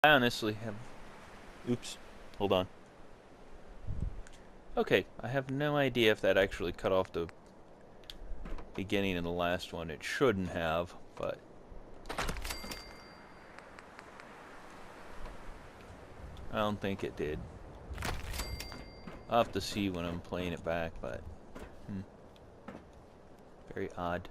I honestly have... Oops. Hold on. Okay, I have no idea if that actually cut off the beginning of the last one. It shouldn't have, but... I don't think it did. I'll have to see when I'm playing it back, but... Very odd.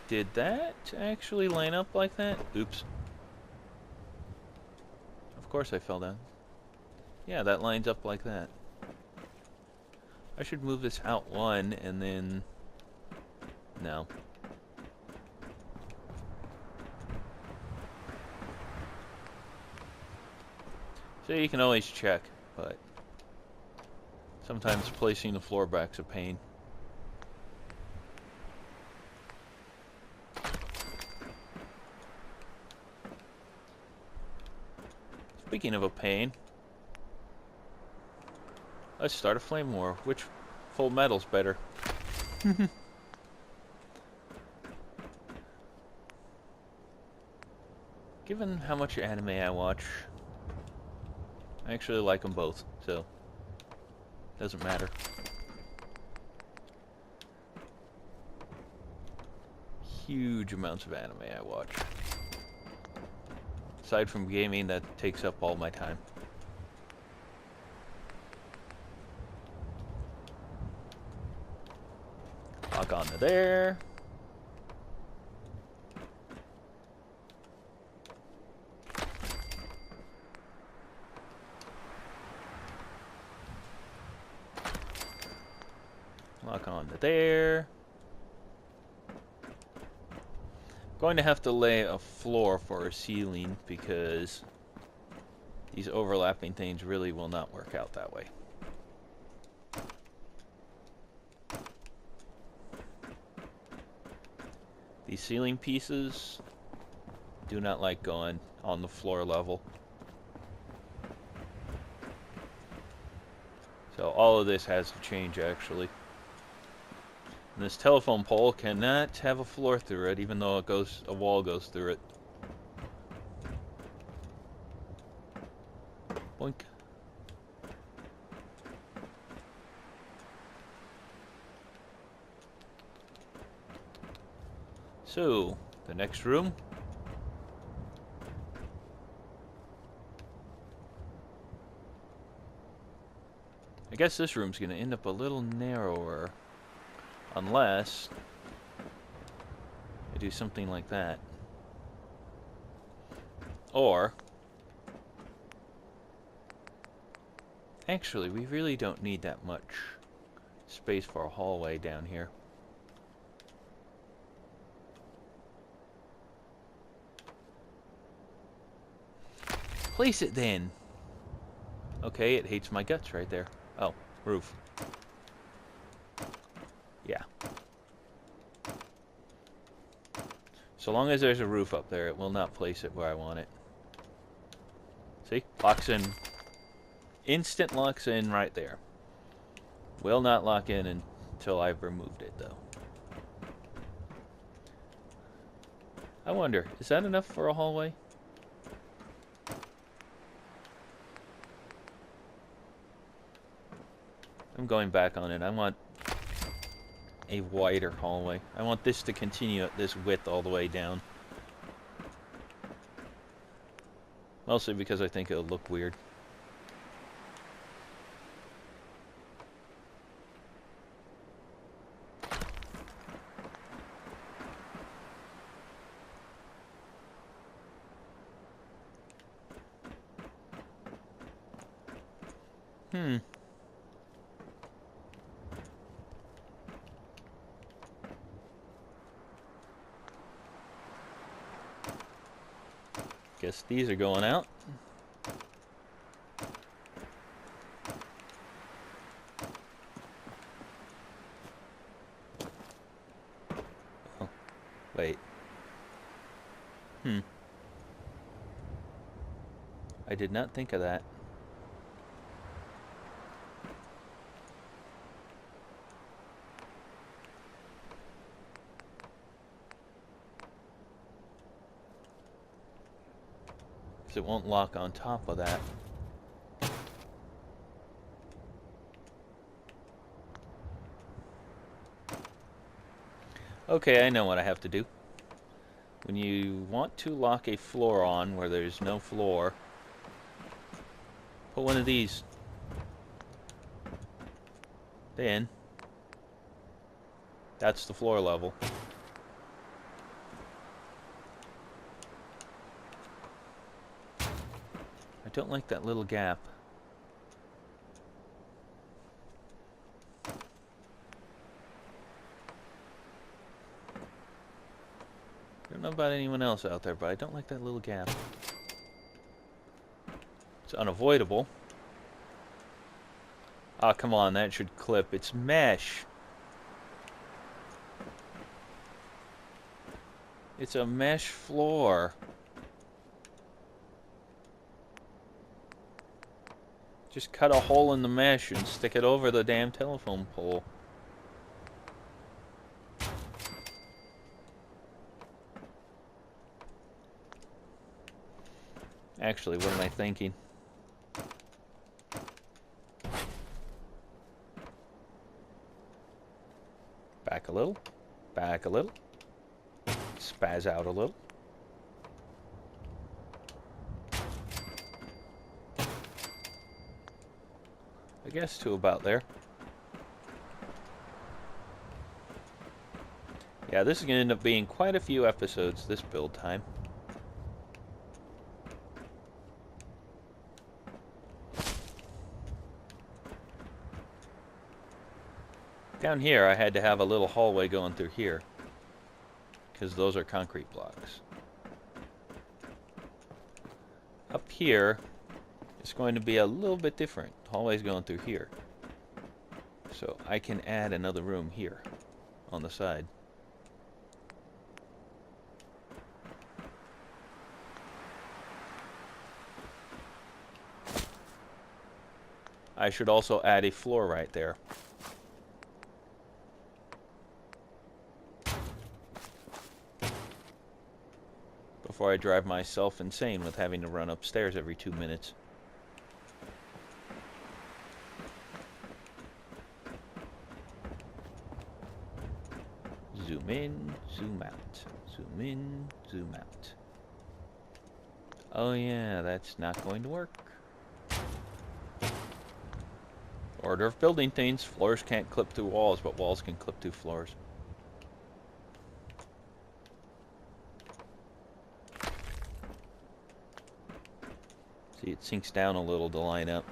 Did that actually line up like that? Oops. Of course I fell down. Yeah, that lines up like that. I should move this out one and then... No. So you can always check, but... Sometimes placing the floor back's a pain. Speaking of a pain, let's start a flame war. Which full metal's better? Given how much anime I watch, I actually like them both, so doesn't matter. Huge amounts of anime I watch. Aside from gaming, that takes up all my time. Lock onto there. Lock onto there. Going to have to lay a floor for a ceiling because these overlapping things really will not work out that way. These ceiling pieces do not like going on the floor level. So all of this has to change actually. And this telephone pole cannot have a floor through it, even though a wall goes through it. Boink. So, the next room. I guess this room's gonna end up a little narrower. Unless I do something like that. Or... Actually, we really don't need that much space for a hallway down here. Place it then! Okay, it hates my guts right there. Oh, roof. Yeah. So long as there's a roof up there, it will not place it where I want it. See? Locks in. Instant locks in right there. Will not lock in until I've removed it, though. I wonder, is that enough for a hallway? I'm going back on it. I want a wider hallway. I want this to continue at this width all the way down. Mostly because I think it'll look weird. Guess these are going out. Oh, wait. I did not think of that. because it won't lock on top of that. Okay, I know what I have to do. When you want to lock a floor on where there's no floor, put one of these. Then, that's the floor level. I don't like that little gap. I don't know about anyone else out there, but I don't like that little gap. It's unavoidable. Ah, come on, that should clip. It's mesh. It's a mesh floor. Just cut a hole in the mesh and stick it over the damn telephone pole. Actually, what am I thinking? Back a little. Back a little. Spaz out a little. I guess to about there. Yeah, this is going to end up being quite a few episodes, this build time. Down here, I had to have a little hallway going through here, because those are concrete blocks. Up here, it's going to be a little bit different. The hallway's going through here. So I can add another room here, on the side. I should also add a floor right there. Before I drive myself insane with having to run upstairs every 2 minutes. Zoom in, zoom out. Zoom in, zoom out. Oh yeah, that's not going to work. Order of building things. Floors can't clip through walls, but walls can clip through floors. See, it sinks down a little to line up.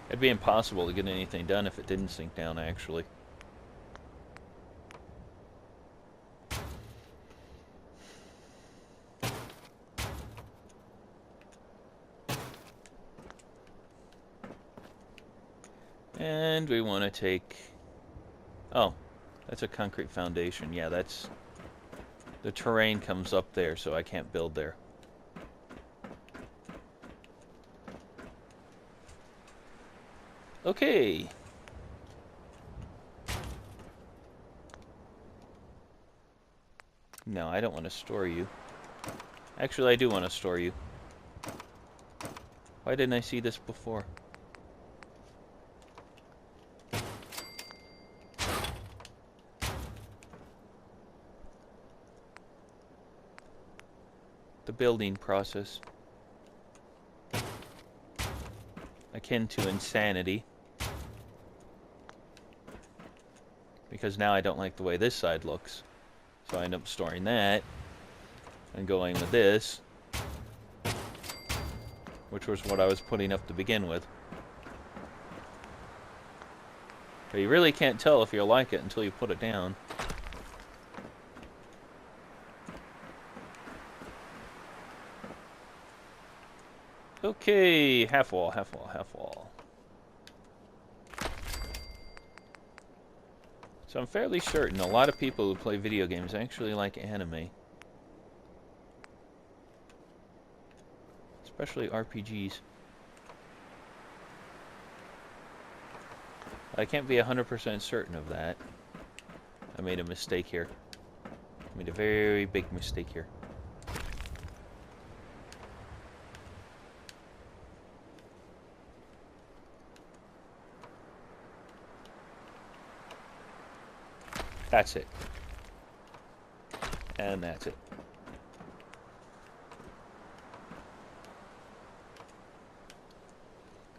It'd be impossible to get anything done if it didn't sink down, actually. And we want to take... Oh, that's a concrete foundation. Yeah, that's... The terrain comes up there, so I can't build there. Okay. No, I don't want to store you. Actually, I do want to store you. Why didn't I see this before? The building process. Akin to insanity. Because now I don't like the way this side looks. So I end up storing that. And going with this. Which was what I was putting up to begin with. But you really can't tell if you'll like it until you put it down. Okay, half wall, half wall, half wall. So I'm fairly certain a lot of people who play video games actually like anime. Especially RPGs. I can't be 100% certain of that. I made a mistake here. I made a very big mistake here. That's it. And that's it.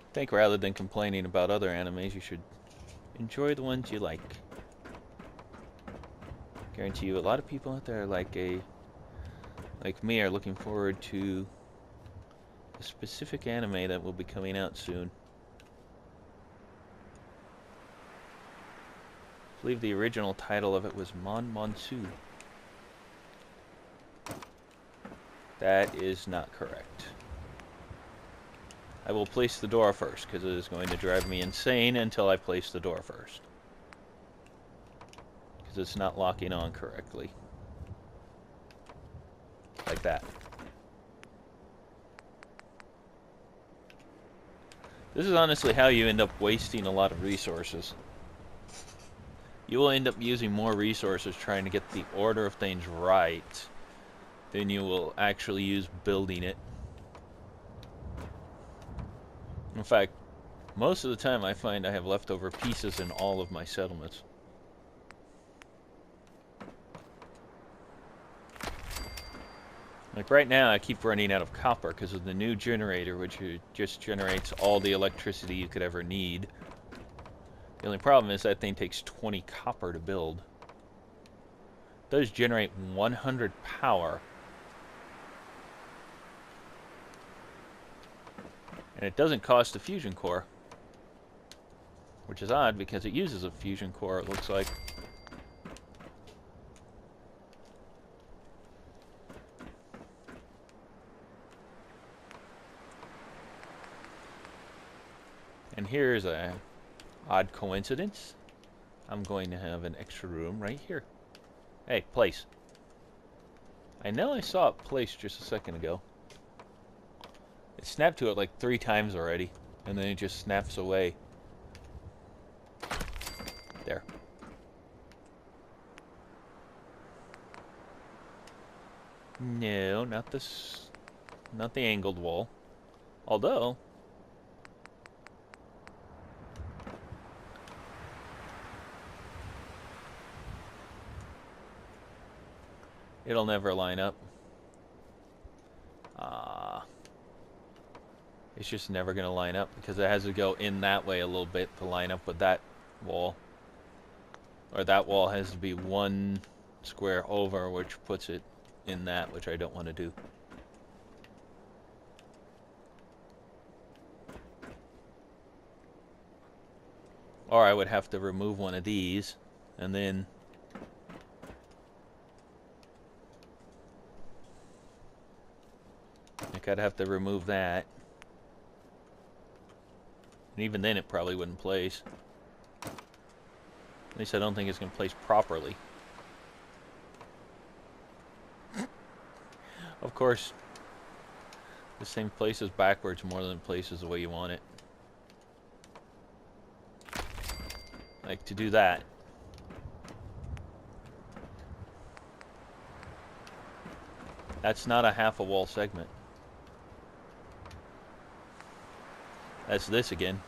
I think rather than complaining about other animes, you should enjoy the ones you like. Guarantee you a lot of people out there like me are looking forward to a specific anime that will be coming out soon. I believe the original title of it was Monsu. That is not correct. I will place the door first, because it is going to drive me insane until I place the door first. Because it's not locking on correctly. Like that. This is honestly how you end up wasting a lot of resources. You will end up using more resources trying to get the order of things right than you will actually use building it. In fact, most of the time I find I have leftover pieces in all of my settlements. Like right now I keep running out of copper because of the new generator, which just generates all the electricity you could ever need. The only problem is that thing takes 20 copper to build. It does generate 100 power. And it doesn't cost a fusion core. Which is odd because it uses a fusion core, it looks like. And here's a odd coincidence. I'm going to have an extra room right here. Hey, place. I know I saw it placed just a second ago. It snapped to it like 3 times already, and then it just snaps away. There. No, not this. Not the angled wall. Although it'll never line up. It's just never going to line up because it has to go in that way a little bit to line up with that wall. Or that wall has to be 1 square over, which puts it in that, which I don't want to do. Or I would have to remove one of these, and then I'd have to remove that. And even then it probably wouldn't place. At least I don't think it's going to place properly. Of course, this thing places backwards more than it places the way you want it. Like to do that. That's not a half a wall segment. That's this again.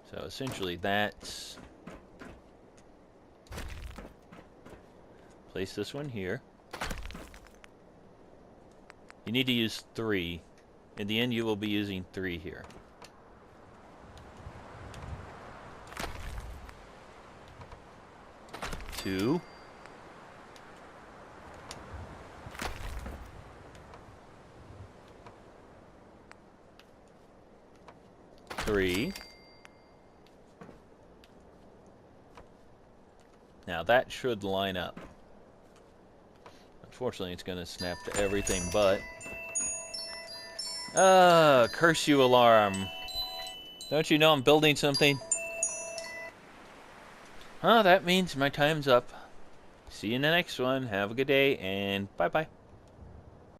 So essentially that's... Place this one here. You need to use 3. In the end you will be using 3 here. Two. 3. Now that should line up. Unfortunately, it's going to snap to everything but... curse you, alarm. Don't you know I'm building something? That means my time's up. See you in the next one. Have a good day, and bye-bye.